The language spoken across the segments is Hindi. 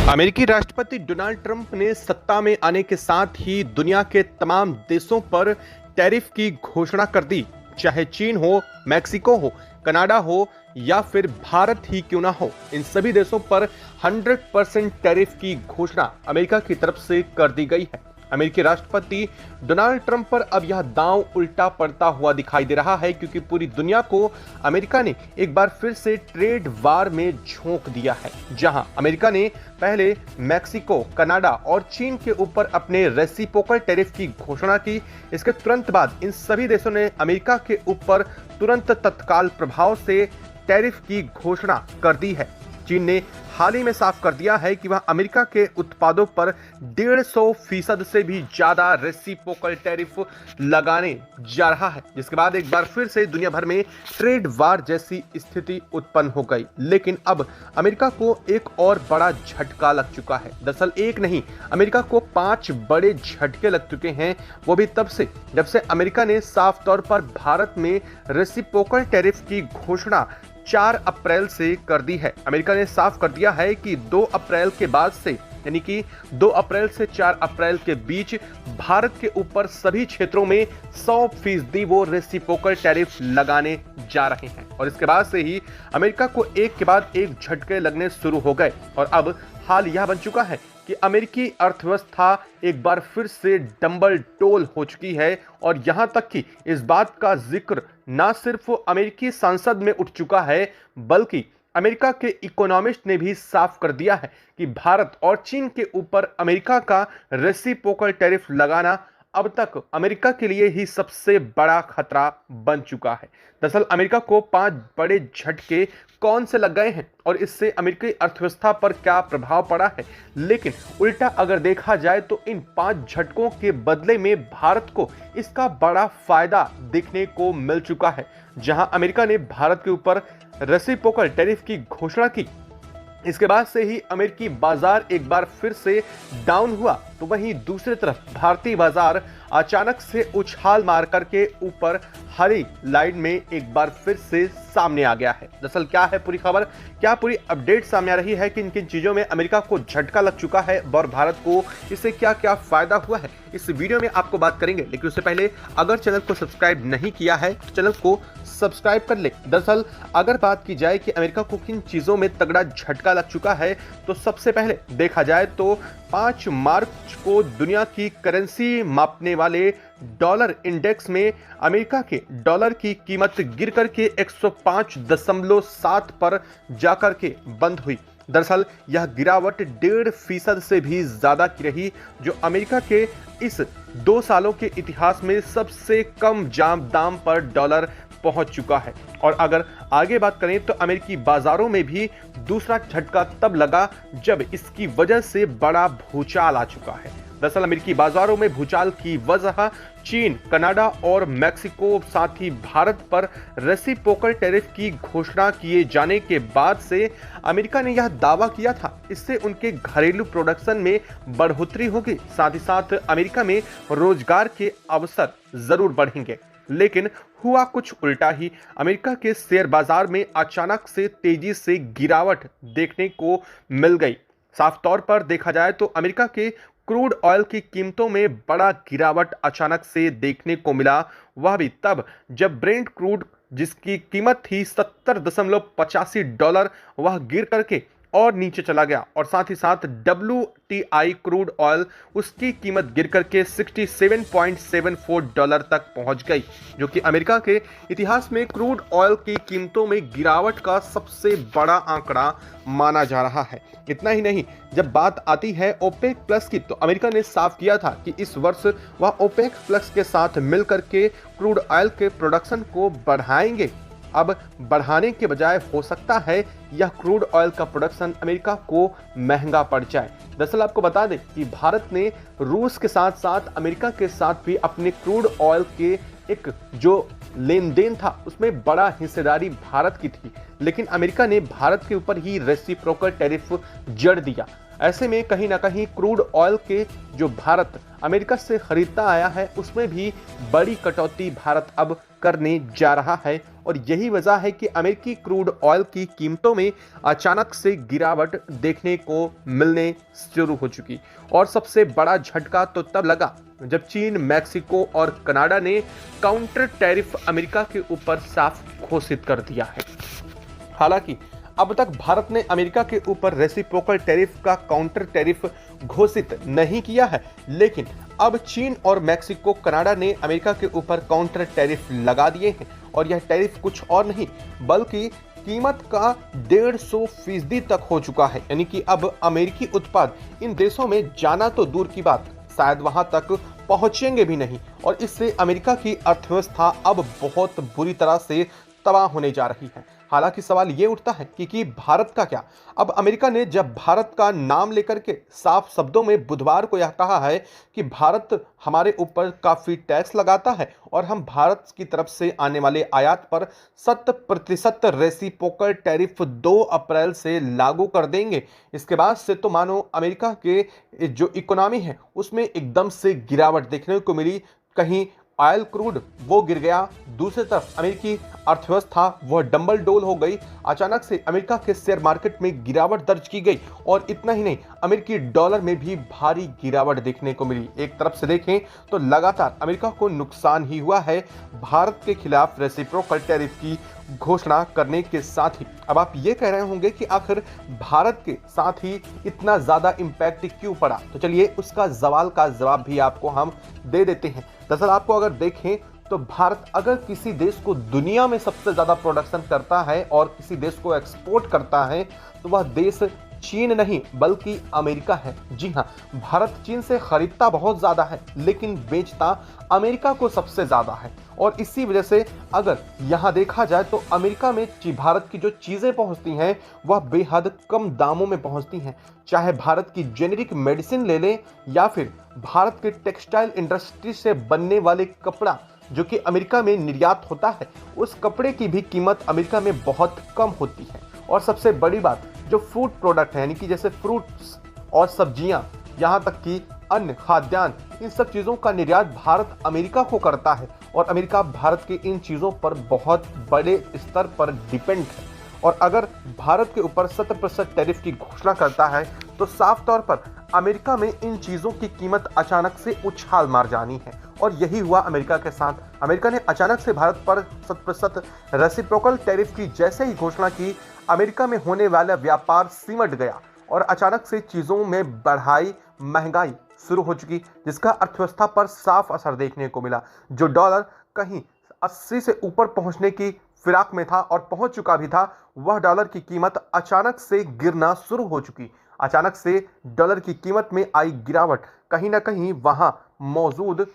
अमेरिकी राष्ट्रपति डोनाल्ड ट्रंप ने सत्ता में आने के साथ ही दुनिया के तमाम देशों पर टैरिफ की घोषणा कर दी। चाहे चीन हो, मैक्सिको हो, कनाडा हो या फिर भारत ही क्यों ना हो, इन सभी देशों पर 100% टैरिफ की घोषणा अमेरिका की तरफ से कर दी गई है। अमेरिकी राष्ट्रपति डोनाल्ड ट्रंप पर अब यह दांव उल्टा पड़ता हुआ दिखाई दे रहा है, क्योंकि पूरी दुनिया को अमेरिका ने एक बार फिर से ट्रेड वार में झोंक दिया है। जहां अमेरिका ने पहले मैक्सिको, कनाडा और चीन के ऊपर अपने रेसिप्रोकल टैरिफ की घोषणा की, इसके तुरंत बाद इन सभी देशों ने अमेरिका के ऊपर तुरंत तत्काल प्रभाव से टैरिफ की घोषणा कर दी है। चीन ने हाल ही में साफ कर दिया है कि वह अमेरिका के उत्पादों पर 150% से भी ज्यादा रेसिप्रोकल टैरिफ लगाने जा रहा है, जिसके बाद एक बार फिर से दुनिया भर में ट्रेड वार जैसी स्थिति उत्पन्न हो गई। लेकिन अब अमेरिका को एक और बड़ा झटका लग चुका है। दरअसल एक नहीं, अमेरिका को 5 बड़े झटके लग चुके हैं। वो भी तब से जब से अमेरिका ने साफ तौर पर भारत में रेसिप्रोकल टैरिफ की घोषणा 4 अप्रैल से कर दी है। अमेरिका ने साफ कर दिया है कि 2 अप्रैल के बाद से, यानी कि 2 अप्रैल से 4 अप्रैल के बीच भारत के ऊपर सभी क्षेत्रों में 100% वो रेसिप्रोकल टैरिफ लगाने जा रहे हैं। और इसके बाद से ही अमेरिका को एक के बाद एक झटके लगने शुरू हो गए और अब हाल यह बन चुका है कि अमेरिकी अर्थव्यवस्था एक बार फिर से डंबल डोल हो चुकी है। और यहां तक कि इस बात का जिक्र ना सिर्फ अमेरिकी संसद में उठ चुका है, बल्कि अमेरिका के इकोनॉमिस्ट ने भी साफ कर दिया है कि भारत और चीन के ऊपर अमेरिका का रेसिप्रोकल टैरिफ लगाना अब तक अमेरिका के लिए ही सबसे बड़ा खतरा बन चुका है। दरअसल अमेरिका को 5 बड़े झटके कौन से लग गए हैं और इससे अमेरिकी अर्थव्यवस्था पर क्या प्रभाव पड़ा है, लेकिन उल्टा अगर देखा जाए तो इन 5 झटकों के बदले में भारत को इसका बड़ा फायदा देखने को मिल चुका है। जहां अमेरिका ने भारत के ऊपर रेसिप्रोकल टैरिफ की घोषणा की, इसके बाद से ही अमेरिकी बाजार एक बार फिर से डाउन हुआ, तो वहीं दूसरी तरफ भारतीय बाजार अचानक से उछाल मार करके ऊपर हरी लाइन में एक बार फिर से सामने आ गया है। दरअसल क्या है पूरी खबर, क्या पूरी अपडेट सामने आ रही है, किन किन चीजों में अमेरिका को झटका लग चुका है और भारत को इससे क्या क्या फायदा हुआ है, इस वीडियो में आपको बात करेंगे। लेकिन उससे पहले अगर चैनल को सब्सक्राइब नहीं किया है तो चैनल को सब्सक्राइब कर ले। दरअसल अगर बात की जाए कि अमेरिका को किन चीजों में तगड़ा झटका लग चुका है, तो सबसे पहले देखा जाए तो 5 मार्च को दुनिया की करेंसी मापने वाले डॉलर इंडेक्स में अमेरिका के डॉलर की कीमत गिर करके 105.7 पर जाकर के बंद हुई। दरअसल यह गिरावट 1.5% से भी ज्यादा की रही, जो अमेरिका के इस 2 सालों के इतिहास में सबसे कम दाम पर डॉलर पहुंच चुका है। और अगर आगे बात करें तो अमेरिकी बाजारों में भी दूसरा झटका तब लगा जब इसकी वजह से बड़ा भूचाल आ चुका है। दरअसल अमेरिकी बाजारों में भूचाल की वजह चीन, कनाडा और मैक्सिको, साथ ही भारत पर रेसिप्रोकल टैरिफ की घोषणा किए जाने के बाद से अमेरिका ने यह दावा किया था इससे उनके घरेलू प्रोडक्शन में बढ़ोतरी होगी, साथ ही साथ अमेरिका में रोजगार के अवसर जरूर बढ़ेंगे। लेकिन हुआ कुछ उल्टा ही। अमेरिका के शेयर बाजार में अचानक से तेजी से गिरावट देखने को मिल गई। साफ तौर पर देखा जाए तो अमेरिका के क्रूड ऑयल की कीमतों में बड़ा गिरावट अचानक से देखने को मिला, वह भी तब जब ब्रेंट क्रूड जिसकी कीमत थी $70.85, वह गिर करके और नीचे चला गया। और साथ ही साथ WTI क्रूड ऑयल, उसकी कीमत गिर करके $67.74 तक पहुंच गई, जो कि अमेरिका के इतिहास में क्रूड ऑयल की कीमतों में गिरावट का सबसे बड़ा आंकड़ा माना जा रहा है। इतना ही नहीं, जब बात आती है ओपेक प्लस की, तो अमेरिका ने साफ किया था कि इस वर्ष वह ओपेक प्लस के साथ मिलकर के क्रूड ऑयल के प्रोडक्शन को बढ़ाएंगे। अब बढ़ाने के बजाय हो सकता है यह क्रूड ऑयल का प्रोडक्शन अमेरिका को महंगा पड़ जाए। दरअसल आपको बता दें कि भारत ने रूस के साथ साथ अमेरिका के साथ भी अपने क्रूड ऑयल के एक जो लेन देन था उसमें बड़ा हिस्सेदारी भारत की थी, लेकिन अमेरिका ने भारत के ऊपर ही रेसिप्रोकल टैरिफ जड़ दिया। ऐसे में कहीं ना कहीं क्रूड ऑयल के जो भारत अमेरिका से खरीदता आया है उसमें भी बड़ी कटौती भारत अब करने जा रहा है। और यही वजह है कि अमेरिकी क्रूड ऑयल की कीमतों में अचानक से गिरावट देखने को मिलने शुरू हो चुकी। और सबसे बड़ा झटका तो तब लगा जब चीन, मैक्सिको और कनाडा ने काउंटर टैरिफ अमेरिका के ऊपर साफ घोषित कर दिया है। हालांकि अब तक भारत ने अमेरिका के ऊपर रेसिप्रोकल टैरिफ का काउंटर टैरिफ घोषित नहीं किया है, लेकिन अब चीन और मैक्सिको, कनाडा ने अमेरिका के ऊपर काउंटर टैरिफ लगा दिए हैं। और यह टैरिफ कुछ और नहीं बल्कि कीमत का 150% तक हो चुका है। यानी कि अब अमेरिकी उत्पाद इन देशों में जाना तो दूर की बात, शायद वहां तक पहुंचेंगे भी नहीं। और इससे अमेरिका की अर्थव्यवस्था अब बहुत बुरी तरह से तबाह होने जा रही है। हालांकि सवाल ये उठता है कि भारत का क्या। अब अमेरिका ने जब भारत का नाम लेकर के साफ शब्दों में बुधवार को यह कहा है कि भारत हमारे ऊपर काफी टैक्स लगाता है और हम भारत की तरफ से आने वाले आयात पर 100% रेसिप्रोकल टैरिफ 2 अप्रैल से लागू कर देंगे। इसके बाद से तो मानो अमेरिका के जो इकोनॉमी है उसमें एकदम से गिरावट देखने को मिली। कहीं ऑयल क्रूड वो गिर गया, दूसरी तरफ अमेरिकी अर्थव्यवस्था वह डंबल डोल हो गई। अचानक से अमेरिका के शेयर मार्केट में गिरावट दर्ज की गई। और इतना ही नहीं, अमेरिकी डॉलर में भी भारी गिरावट देखने को मिली। एक तरफ से देखें तो लगातार अमेरिका को नुकसान ही हुआ है भारत के खिलाफ रेसिप्रोकल टैरिफ की घोषणा करने के साथ ही। अब आप ये कह रहे होंगे कि आखिर भारत के साथ ही इतना ज्यादा इंपैक्ट क्यों पड़ा, तो चलिए उसका सवाल का जवाब भी आपको हम दे देते हैं। दरअसल आपको अगर देखें तो भारत अगर किसी देश को दुनिया में सबसे ज्यादा प्रोडक्शन करता है और किसी देश को एक्सपोर्ट करता है तो वह देश चीन नहीं बल्कि अमेरिका है। जी हां, भारत चीन से खरीदता बहुत ज्यादा है लेकिन बेचता अमेरिका को सबसे ज्यादा है। और इसी वजह से अगर यहां देखा जाए तो अमेरिका में भारत की जो चीजें पहुंचती हैं वह बेहद कम दामों में पहुंचती हैं। चाहे भारत की जेनेरिक मेडिसिन ले लें या फिर भारत के टेक्सटाइल इंडस्ट्री से बनने वाले कपड़ा जो कि अमेरिका में निर्यात होता है, उस कपड़े की भी कीमत अमेरिका में बहुत कम होती है। और सबसे बड़ी बात, जो फूड प्रोडक्ट है यानी कि जैसे फ्रूट्स और सब्जियां, यहाँ तक कि अन्य खाद्यान्न, इन सब चीज़ों का निर्यात भारत अमेरिका को करता है। और अमेरिका भारत के इन चीज़ों पर बहुत बड़े स्तर पर डिपेंड है। और अगर भारत के ऊपर 100% टैरिफ की घोषणा करता है तो साफ तौर पर अमेरिका में इन चीज़ों की कीमत अचानक से उछाल मार जानी है। और यही हुआ अमेरिका के साथ। अमेरिका ने अचानक से भारत पर 100% रेसिप्रोकल टैरिफ की जैसे ही घोषणा की, अमेरिका में होने वाला व्यापार सिमट गया और अचानक से चीज़ों में बढ़ाई महंगाई शुरू हो चुकी, जिसका अर्थव्यवस्था पर साफ असर देखने को मिला। जो डॉलर कहीं 80 से ऊपर पहुंचने की फिराक में था और पहुंच चुका भी था, वह डॉलर की कीमत अचानक से गिरना शुरू हो चुकी। अचानक से डॉलर की कीमत में आई गिरावट कहीं ना कहीं वहां मौजूद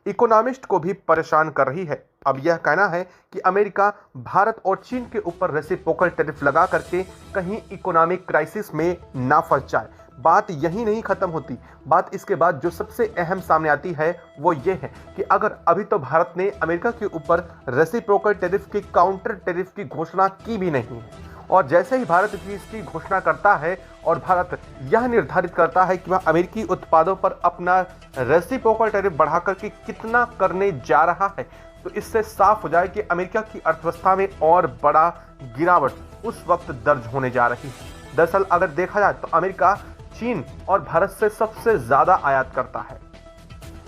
इकोनॉमिस्ट को भी परेशान कर रही है। अब यह कहना है कि अमेरिका भारत और चीन के ऊपर रेसिप्रोकल टैरिफ लगा करके कहीं इकोनॉमिक क्राइसिस में ना फंस जाए। बात यही नहीं खत्म होती। बात इसके बाद जो सबसे अहम सामने आती है वो ये है कि अगर अभी तो भारत ने अमेरिका के ऊपर रेसिप्रोकल टैरिफ की काउंटर टैरिफ की घोषणा की भी नहीं है, और जैसे ही भारत इसकी घोषणा करता है और भारत यह निर्धारित करता है कि वह अमेरिकी उत्पादों पर अपना रेसिप्रोकल टैरिफ बढ़ा करके कितना करने जा रहा है, तो इससे साफ हो जाए कि अमेरिका की अर्थव्यवस्था में और बड़ा गिरावट उस वक्त दर्ज होने जा रही है। दरअसल अगर देखा जाए तो अमेरिका चीन और भारत से सबसे ज्यादा आयात करता है।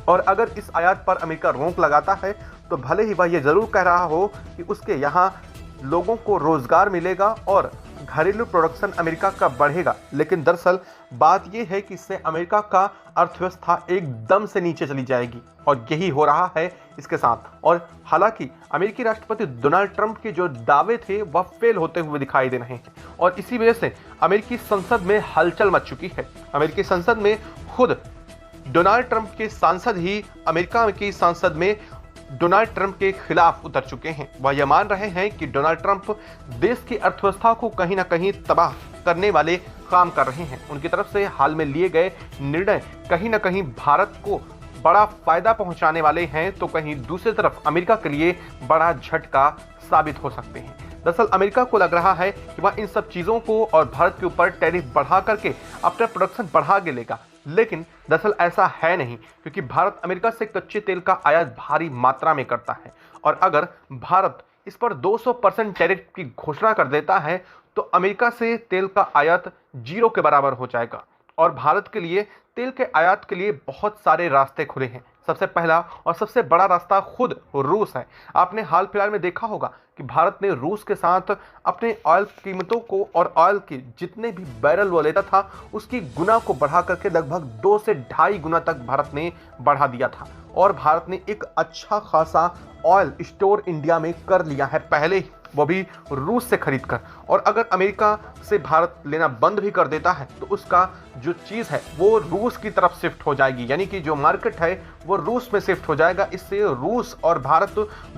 और अगर इस आयात पर अमेरिका रोक लगाता है तो भले ही वह यह जरूर कह रहा हो कि उसके यहाँ लोगों को रोजगार मिलेगा और घरेलू प्रोडक्शन अमेरिका का बढ़ेगा, लेकिन दरअसल बात यह है कि इससे अमेरिका का अर्थव्यवस्था एकदम से नीचे चली जाएगी। और यही हो रहा है इसके साथ। और हालांकि अमेरिकी राष्ट्रपति डोनाल्ड ट्रंप के जो दावे थे वह फेल होते हुए दिखाई दे रहे हैं। और इसी वजह से अमेरिकी संसद में हलचल मच चुकी है। अमेरिकी संसद में खुद डोनाल्ड ट्रंप के सांसद ही अमेरिका की संसद में डोनाल्ड ट्रंप के खिलाफ उतर चुके हैं। वह यह मान रहे हैं कि डोनाल्ड ट्रंप देश की अर्थव्यवस्था को कहीं ना कहीं तबाह करने वाले काम कर रहे हैं। उनकी तरफ से हाल में लिए गए निर्णय कहीं ना कहीं भारत को बड़ा फायदा पहुंचाने वाले हैं, तो कहीं दूसरी तरफ अमेरिका के लिए बड़ा झटका साबित हो सकते हैं। दरअसल अमेरिका को लग रहा है कि वह इन सब चीज़ों को और भारत के ऊपर टैरिफ बढ़ा करके अपना प्रोडक्शन बढ़ा के लेगा, लेकिन दरअसल ऐसा है नहीं, क्योंकि भारत अमेरिका से कच्चे तेल का आयात भारी मात्रा में करता है और अगर भारत इस पर 200% टैरिफ की घोषणा कर देता है तो अमेरिका से तेल का आयात 0 के बराबर हो जाएगा और भारत के लिए तेल के आयात के लिए बहुत सारे रास्ते खुले हैं। सबसे पहला और सबसे बड़ा रास्ता खुद रूस है। आपने हाल फिलहाल में देखा होगा कि भारत ने रूस के साथ अपने ऑयल कीमतों को और ऑयल के जितने भी बैरल वो लेता था उसकी गुना को बढ़ा करके लगभग 2 से 2.5 गुना तक भारत ने बढ़ा दिया था और भारत ने एक अच्छा खासा ऑयल स्टोर इंडिया में कर लिया है पहले ही, वो भी रूस से खरीद कर। और अगर अमेरिका से भारत लेना बंद भी कर देता है तो उसका जो चीज़ है वो रूस की तरफ शिफ्ट हो जाएगी, यानी कि जो मार्केट है वो रूस में शिफ्ट हो जाएगा। इससे रूस और भारत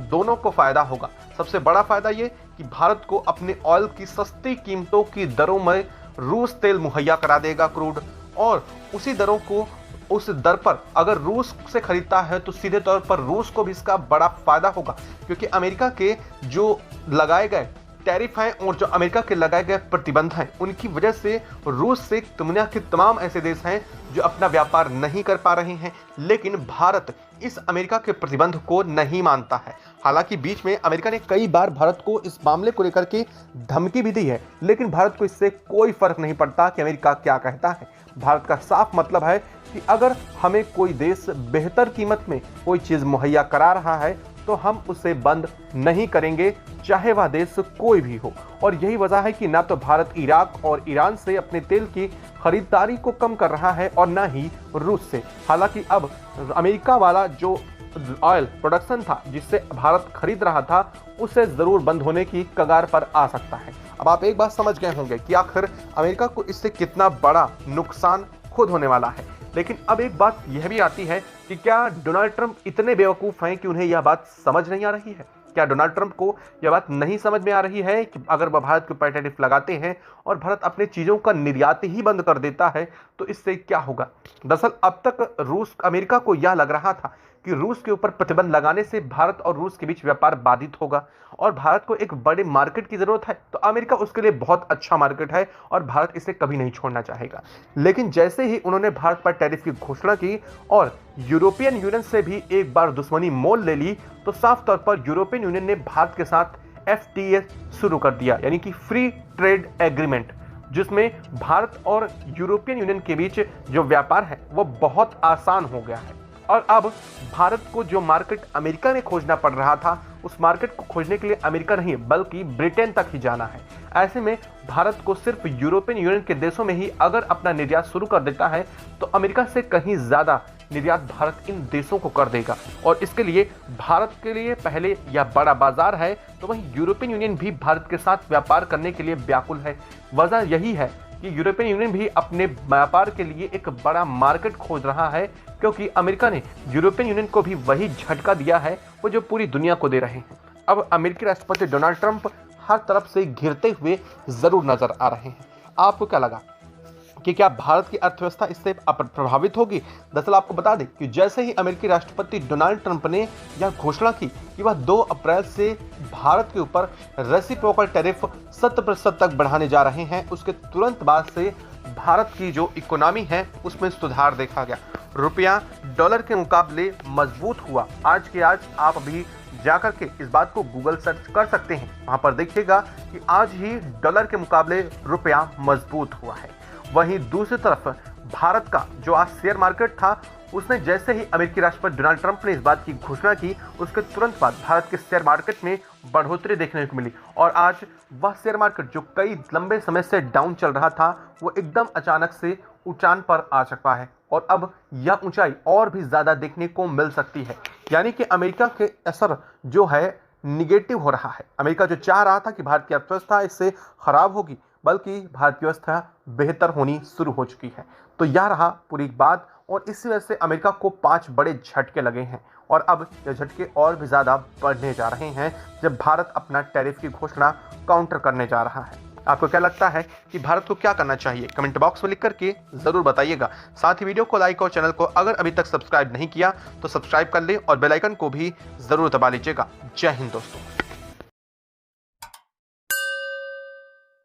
दोनों को फ़ायदा होगा। सबसे बड़ा फ़ायदा ये कि भारत को अपने ऑयल की सस्ती कीमतों की दरों में रूस तेल मुहैया करा देगा क्रूड, और उसी दरों को उस दर पर अगर रूस से खरीदता है तो सीधे तौर पर रूस को भी इसका बड़ा फायदा होगा, क्योंकि अमेरिका के जो लगाए गए टैरिफ हैं और जो अमेरिका के लगाए गए प्रतिबंध हैं उनकी वजह से रूस से दुनिया के तमाम ऐसे देश हैं जो अपना व्यापार नहीं कर पा रहे हैं, लेकिन भारत इस अमेरिका के प्रतिबंध को नहीं मानता है। हालांकि बीच में अमेरिका ने कई बार भारत को इस मामले को लेकर के धमकी भी दी है, लेकिन भारत को इससे कोई फर्क नहीं पड़ता कि अमेरिका क्या कहता है। भारत का साफ मतलब है कि अगर हमें कोई देश बेहतर कीमत में कोई चीज़ मुहैया करा रहा है तो हम उसे बंद नहीं करेंगे, चाहे वह देश कोई भी हो। और यही वजह है कि ना तो भारत इराक और ईरान से अपने तेल की खरीदारी को कम कर रहा है और ना ही रूस से। हालांकि अब अमेरिका वाला जो ऑयल प्रोडक्शन था जिससे भारत खरीद रहा था उसे ज़रूर बंद होने की कगार पर आ सकता है। अब आप एक बात समझ गए होंगे कि आखिर अमेरिका को इससे कितना बड़ा नुकसान खुद होने वाला है। लेकिन अब एक बात यह भी आती है कि क्या डोनाल्ड ट्रंप इतने बेवकूफ़ हैं कि उन्हें यह बात समझ नहीं आ रही है? क्या डोनाल्ड ट्रंप को यह बात नहीं समझ में आ रही है कि अगर वह भारत के ऊपर टैरिफ लगाते हैं और भारत अपने चीज़ों का निर्यात ही बंद कर देता है तो इससे क्या होगा? दरअसल अब तक अमेरिका को यह लग रहा था कि रूस के ऊपर प्रतिबंध लगाने से भारत और रूस के बीच व्यापार बाधित होगा और भारत को एक बड़े मार्केट की ज़रूरत है, तो अमेरिका उसके लिए बहुत अच्छा मार्केट है और भारत इसे कभी नहीं छोड़ना चाहेगा। लेकिन जैसे ही उन्होंने भारत पर टैरिफ की घोषणा की और यूरोपियन यूनियन से भी एक बार दुश्मनी मोल ले ली तो साफ तौर पर यूरोपियन यूनियन ने भारत के साथ FTA शुरू कर दिया, यानी कि फ्री ट्रेड एग्रीमेंट, जिसमें भारत और यूरोपियन यूनियन के बीच जो व्यापार है वो बहुत आसान हो गया है। और अब भारत को जो मार्केट अमेरिका में खोजना पड़ रहा था उस मार्केट को खोजने के लिए अमेरिका नहीं बल्कि ब्रिटेन तक ही जाना है। ऐसे में भारत को सिर्फ यूरोपियन यूनियन के देशों में ही अगर अपना निर्यात शुरू कर देता है तो अमेरिका से कहीं ज़्यादा निर्यात भारत इन देशों को कर देगा और इसके लिए भारत के लिए पहले यह बड़ा बाजार है, तो वहीं यूरोपियन यूनियन भी भारत के साथ व्यापार करने के लिए व्याकुल है। वजह यही है कि यूरोपियन यूनियन भी अपने व्यापार के लिए एक बड़ा मार्केट खोज रहा है, क्योंकि अमेरिका ने यूरोपियन यूनियन को भी वही झटका दिया है वो जो पूरी दुनिया को दे रहे हैं। अब अमेरिकी राष्ट्रपति डोनाल्ड ट्रंप हर तरफ से घिरते हुए जरूर नजर आ रहे हैं। आपको क्या लगा कि क्या भारत की अर्थव्यवस्था इससे प्रभावित होगी? दरअसल आपको बता दें कि जैसे ही अमेरिकी राष्ट्रपति डोनाल्ड ट्रंप ने यह घोषणा की कि वह 2 अप्रैल से भारत के ऊपर रेसिप्रोकल टैरिफ 7% तक बढ़ाने जा रहे हैं, उसके तुरंत बाद से भारत की जो इकोनॉमी है उसमें सुधार देखा गया। रुपया डॉलर के मुकाबले मजबूत हुआ। आज के आज आप अभी जाकर के इस बात को गूगल सर्च कर सकते हैं, वहां पर देखिएगा कि आज ही डॉलर के मुकाबले रुपया मजबूत हुआ है। वहीं दूसरी तरफ भारत का जो आज शेयर मार्केट था उसने जैसे ही अमेरिकी राष्ट्रपति डोनाल्ड ट्रंप ने इस बात की घोषणा की उसके तुरंत बाद भारत के शेयर मार्केट में बढ़ोतरी देखने को मिली और आज वह शेयर मार्केट जो कई लंबे समय से डाउन चल रहा था वो एकदम अचानक से ऊंचाई पर आ चुका है और अब यह ऊंचाई और भी ज़्यादा देखने को मिल सकती है। यानी कि अमेरिका के असर जो है निगेटिव हो रहा है। अमेरिका जो चाह रहा था कि भारत की अर्थव्यवस्था इससे खराब होगी, बल्कि भारत की व्यवस्था बेहतर होनी शुरू हो चुकी है। तो यह रहा पूरी बात और इसी वजह से अमेरिका को 5 बड़े झटके लगे हैं और अब ये झटके और भी ज़्यादा बढ़ने जा रहे हैं जब भारत अपना टैरिफ की घोषणा काउंटर करने जा रहा है। आपको क्या लगता है कि भारत को क्या करना चाहिए? कमेंट बॉक्स में लिख करके ज़रूर बताइएगा। साथ ही वीडियो को लाइक और चैनल को अगर अभी तक सब्सक्राइब नहीं किया तो सब्सक्राइब कर ले और बेल आइकन को भी ज़रूर दबा लीजिएगा। जय हिंद दोस्तों।